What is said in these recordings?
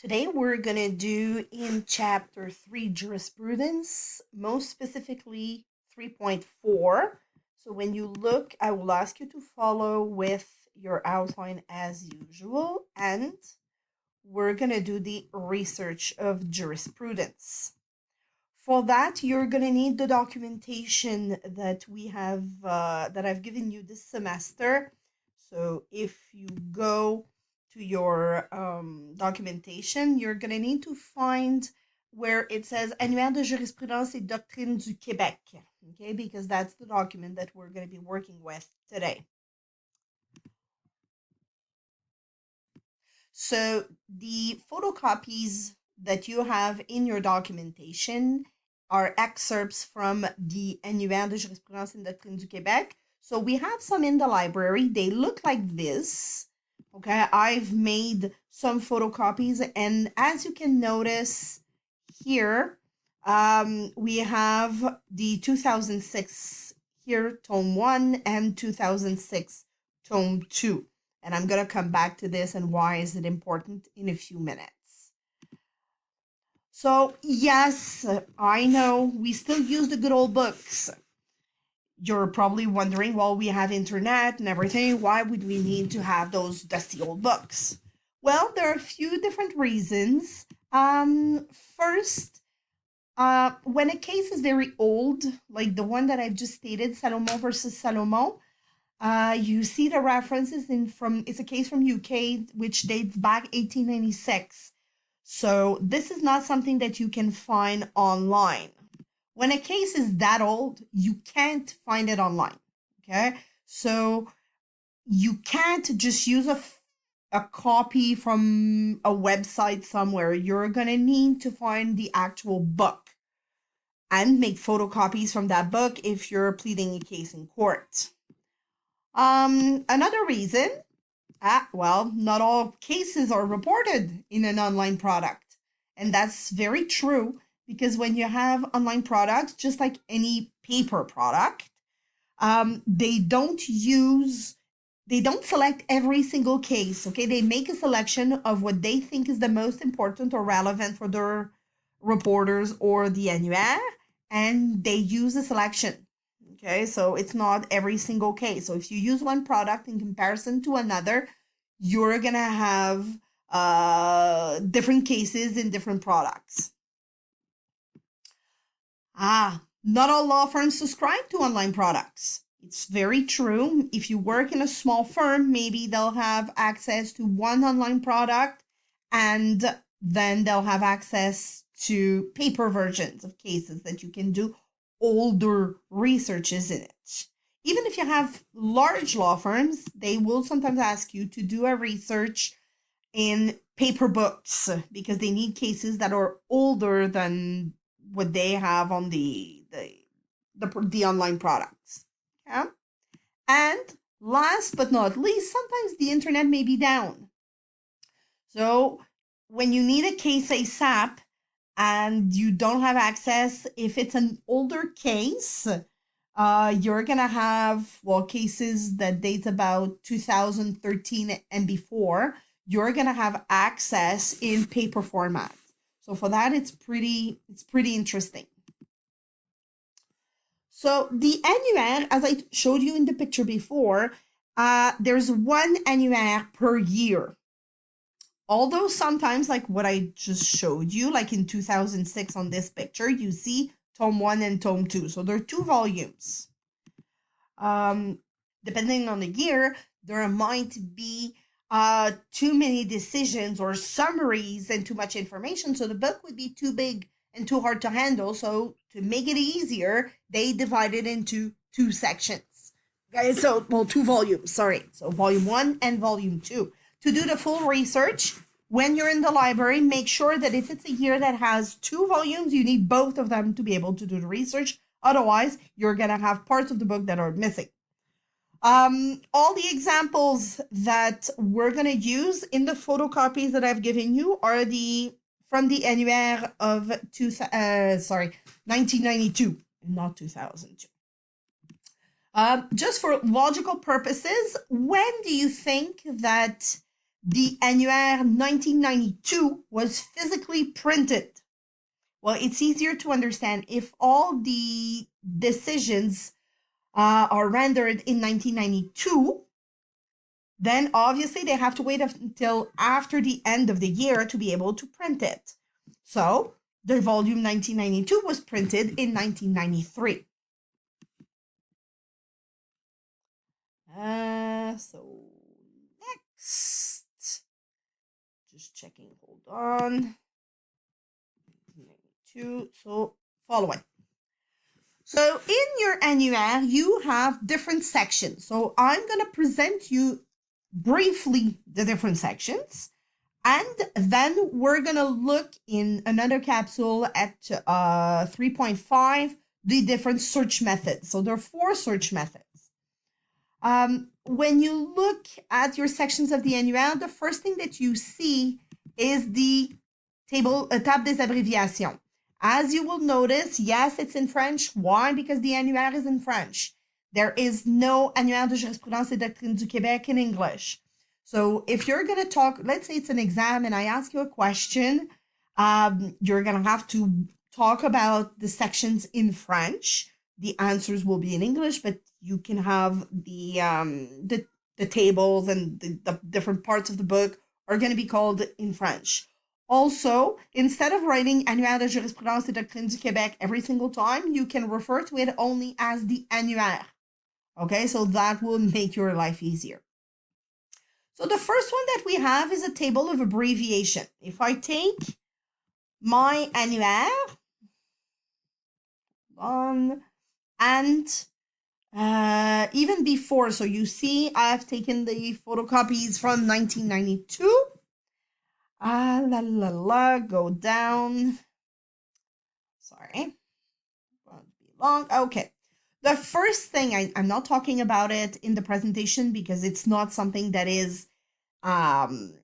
Today we're going to do in chapter 3 jurisprudence, most specifically 3.4. So when you look, I will ask you to follow with your outline as usual, and we're going to do the research of jurisprudence. For that, you're going to need the documentation that we have, that I've given you this semester. So if you go to your documentation, you're going to need to find where it says Annuaire de jurisprudence et doctrine du Québec, okay, because that's the document that we're going to be working with today. So the photocopies that you have in your documentation are excerpts from the Annuaire de jurisprudence et doctrine du Québec. So we have some in the library. They look like this. Okay, I've made some photocopies, and as you can notice here, we have the 2006 here, tome 1, and 2006, tome 2. And I'm going to come back to this and why is it important in a few minutes. So, yes, I know we still use the good old books. You're probably wondering, well, we have internet and everything. Why would we need to have those dusty old books? Well, there are a few different reasons. First, when a case is very old, like the one that I've just stated, Salomon versus Salomon, you see the references it's a case from UK which dates back 1896. So this is not something that you can find online. When a case is that old, you can't find it online. Okay, so you can't just use a copy from a website somewhere. You're gonna need to find the actual book and make photocopies from that book if you're pleading a case in court. Another reason, well, not all cases are reported in an online product. And that's very true because when you have online products, just like any paper product, they don't select every single case, okay? They make a selection of what they think is the most important or relevant for their reporters or the annuaire, and they use a selection. Okay, so it's not every single case. So if you use one product in comparison to another, you're gonna have different cases in different products. Not all law firms subscribe to online products. It's very true. If you work in a small firm, maybe they'll have access to one online product and then they'll have access to paper versions of cases that you can do older researches in it. Even if you have large law firms, they will sometimes ask you to do a research in paper books because they need cases that are older than what they have on the online products. Yeah? And last but not least, sometimes the internet may be down. So when you need a case ASAP, and you don't have access, if it's an older case, you're gonna have, well, cases that date about 2013 and before, you're gonna have access in paper format. So for that, it's pretty interesting. So the annuaire, as I showed you in the picture before, there's one annuaire per year. Although sometimes, like what I just showed you, like in 2006 on this picture, you see tome 1 and tome 2. So there are 2 volumes. Depending on the year, there might be too many decisions or summaries and too much information. So the book would be too big and too hard to handle. So to make it easier, they divide it into 2 sections. Okay, so, well, 2 volumes, sorry. So volume 1 and volume 2. To do the full research, when you're in the library, make sure that if it's a year that has 2 volumes, you need both of them to be able to do the research. Otherwise, you're going to have parts of the book that are missing. All the examples that we're going to use in the photocopies that I've given you are from the Annuaire of 1992, not 2002. Just for logical purposes, when do you think that the Annuaire 1992 was physically printed. Well, it's easier to understand if all the decisions are rendered in 1992, then obviously they have to wait until after the end of the year to be able to print it. So the volume 1992 was printed in 1993. So next, just checking, hold on. 1992, so following. So in your annuaire, you have different sections. So I'm going to present you briefly the different sections. And then we're going to look in another capsule at 3.5, the different search methods. So there are 4 search methods. When you look at your sections of the annuaire, the first thing that you see is the table, table des abréviations. As you will notice, yes, it's in French. Why? Because the annuaire is in French. There is no Annuaire de jurisprudence et doctrine du Québec in English. So if you're going to talk, let's say it's an exam and I ask you a question, you're going to have to talk about the sections in French. The answers will be in English, but you can have the tables and the different parts of the book are going to be called in French. Also, instead of writing Annuaire de jurisprudence et doctrine du Québec every single time, you can refer to it only as the Annuaire. Okay, so that will make your life easier. So the first one that we have is a table of abbreviation. If I take my Annuaire, and even before, so you see I've taken the photocopies from 1992. Go down. Sorry. Won't be long. Okay. The first thing, I'm not talking about it in the presentation because it's not something that is an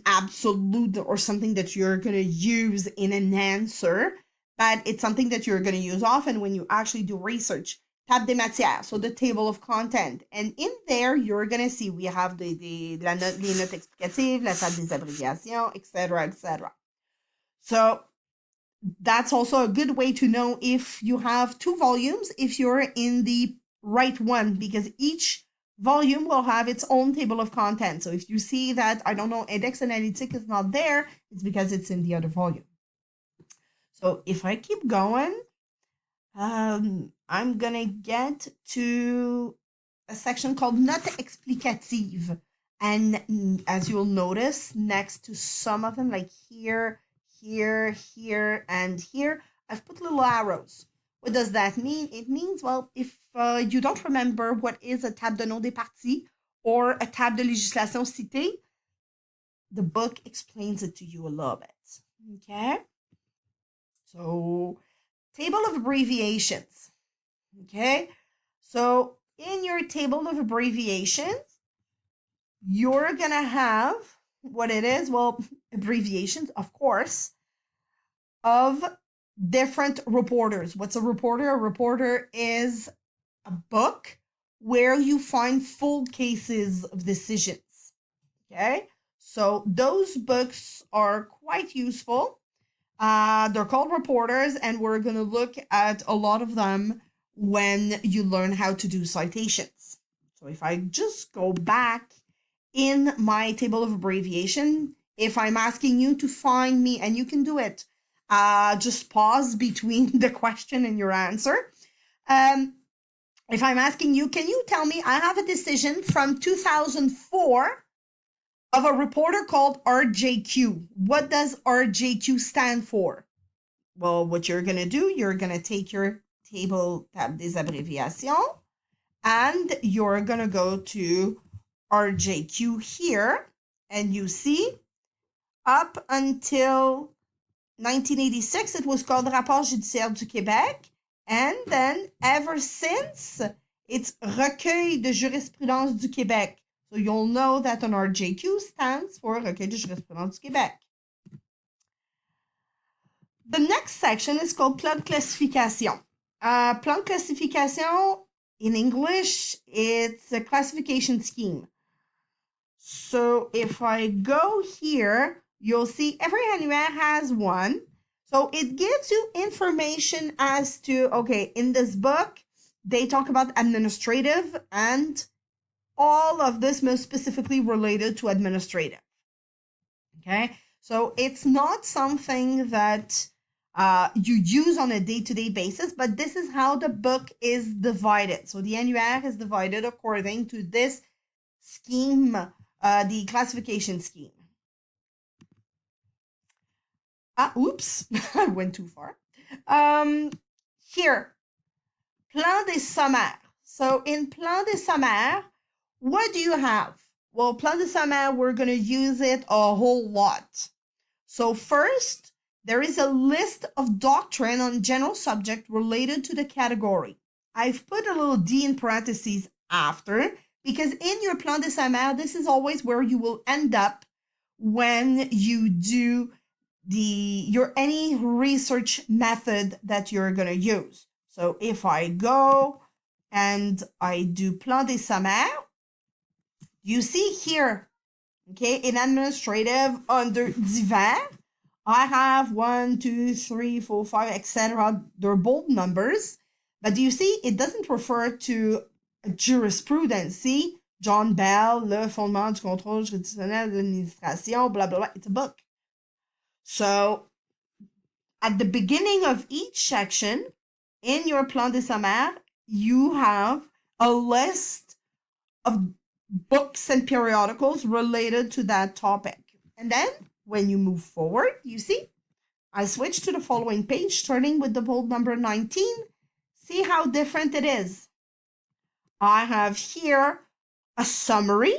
absolute or something that you're going to use in an answer, but it's something that you're going to use often when you actually do research. Table des matières, so the table of content. And in there, you're going to see we have les notes explicatives, la table des abréviations, etc., etc. So that's also a good way to know if you have 2 volumes, if you're in the right one, because each volume will have its own table of content. So if you see that, I don't know, index analytique is not there, it's because it's in the other volume. So if I keep going, I'm gonna get to a section called note explicative. And as you'll notice, next to some of them, like here, here, and here, I've put little arrows. What does that mean? It means, well, if you don't remember what is a table de nom des parties or a table de législation citée, the book explains it to you a little bit. Okay? So, table of abbreviations. Okay? So, in your table of abbreviations, you're going to have what it is. Well, abbreviations, of course, of different reporters. What's a reporter? A reporter is a book where you find full cases of decisions. Okay? So those books are quite useful. They're called reporters, and we're going to look at a lot of them when you learn how to do citations. So if I just go back in my table of abbreviation, if I'm asking you to find me, and you can do it, just pause between the question and your answer. If I'm asking you, can you tell me, I have a decision from 2004 of a reporter called RJQ. What does RJQ stand for? Well, what you're going to do, you're going to take your table des abréviations, and you're going to go to RJQ here, and you see up until 1986, it was called Rapport judiciaire du Québec. And then ever since, it's Recueil de jurisprudence du Québec. So you'll know that an RJQ stands for Recueil de jurisprudence du Québec. The next section is called Plan de classification. Plan de classification, in English, it's a classification scheme. So if I go here, you'll see every annuaire has one. So it gives you information as to, okay, in this book, they talk about administrative and all of this most specifically related to administrative. Okay, so it's not something that you use on a day-to-day basis, but this is how the book is divided. So the annuaire is divided according to this scheme, the classification scheme. Oops, I went too far. Here, plan des sommaires. So in plan des sommaires, what do you have? Well, plan des sommaires, we're going to use it a whole lot. So first, there is a list of doctrine on general subject related to the category. I've put a little D in parentheses after, because in your plan des sommaires, this is always where you will end up when you do any research method that you're going to use. So if I go and I do plan des sommaires, you see here, okay, in administrative under divers, I have 1, 2, 3, 4, 5, etc. They're bold numbers, but do you see it doesn't refer to jurisprudence? See, John Bell, le fondement du contrôle juridictionnel de l'administration, blah, blah, blah. It's a book. So at the beginning of each section in your plan des sommaires, you have a list of books and periodicals related to that topic. And then when you move forward, you see, I switch to the following page, starting with the bold number 19. See how different it is. I have here a summary.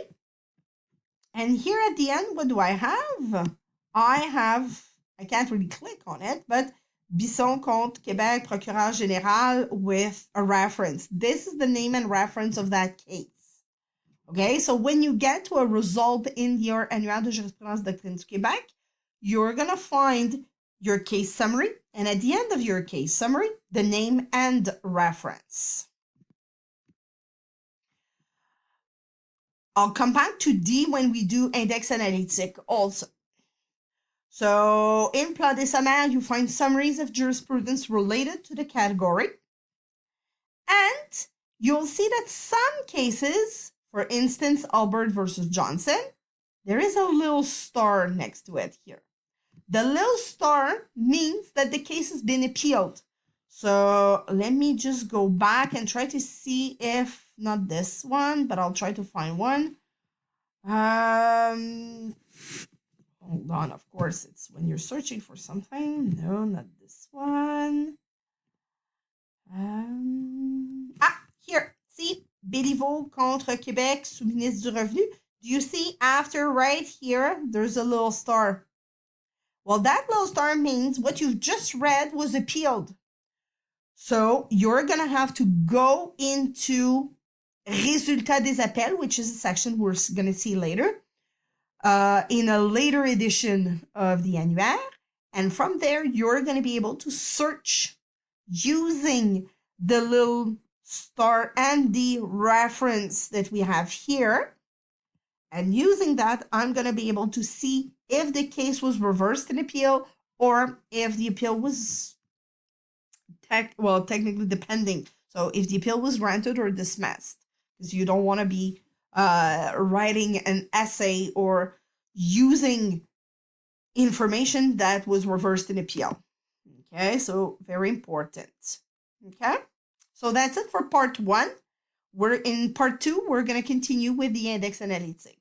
And here at the end, what do I have? I can't really click on it, but Bisson contre Québec, procureur général with a reference. This is the name and reference of that case. Okay, so when you get to a result in your Annuaire de jurisprudence doctrine du Québec, you're going to find your case summary, and at the end of your case summary, the name and reference. I'll come back to D when we do index analytique also. So in plan des sommaires, you find summaries of jurisprudence related to the category. And you'll see that some cases, for instance, Albert versus Johnson, there is a little star next to it here. The little star means that the case has been appealed. So let me just go back and try to see if, not this one, but I'll try to find one. Hold on, of course, it's when you're searching for something. No, not this one. Here, see, Béliveau contre Québec, sous-ministre du Revenu. Do you see after right here, there's a little star? Well, that little star means what you've just read was appealed. So you're going to have to go into Résultat des appels, which is a section we're going to see later, in a later edition of the Annuaire. And from there, you're going to be able to search using the little star and the reference that we have here. And using that, I'm going to be able to see if the case was reversed in appeal or if the appeal was technically depending. So if the appeal was granted or dismissed, because you don't want to be writing an essay or using information that was reversed in appeal. Okay, so very important. Okay, so that's it for part 1. We're in part 2. We're going to continue with the index analytique.